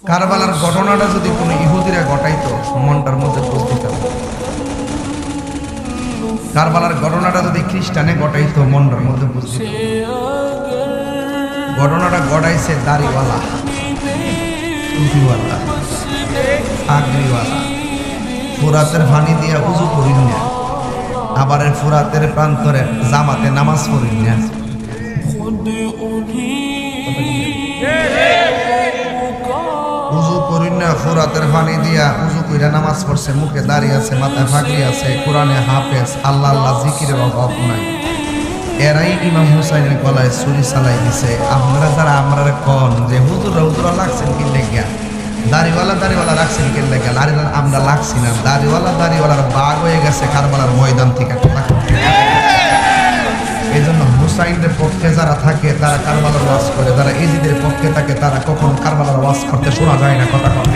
কারবালার ঘটনাটা যদি কোনো ইহুদিরা ঘটাইতো মনটার মধ্যে বুঝ দিতাম। কারবালার ঘটনাটা যদি খ্রিস্টানে ঘটাইতো মনটার মধ্যে বুঝ দিতাম। ঘটনাটা ঘটাইছে দাড়িওয়ালা, টুপিওয়ালা, পাগড়িওয়ালা, ফুরাতের পানি দিয়া উজু করিন না, আবার ফুরাতের প্রান্তরে জামাতে নামাজ পড়িন না। উজু করিন না, ফুরাতের পানি দিয়া উজু কইরা নামাজ পড়ছে, মুখে দাঁড়িয়ে আছে, মাথায় পাগড়ি আছে, কোরআনে হাফেজ, আল্লাহ আল্লাহ জিকিরের অভাব নাই। এরাই ইমাম হুসাইনের গলায় ছুরি চালাই দিছে। আপনারা যারা আমরা কন যে হুজুরা লাগছেন কি লেগা, দাড়িওয়ালা রাখছেন কি লেগা, আমরা লাগছি না। দাড়িওয়ালার বাঘ হয়ে গেছে কারবালার ময়দান থেকে। এই জন্য হুসাইনের পক্ষে যারা থাকে তারা কারবালার ওয়াজ করে, যারা ইজিদের পক্ষে থাকে তারা কখনো কারবালার ওয়াজ করতে শোনা যায় না। কথা কথা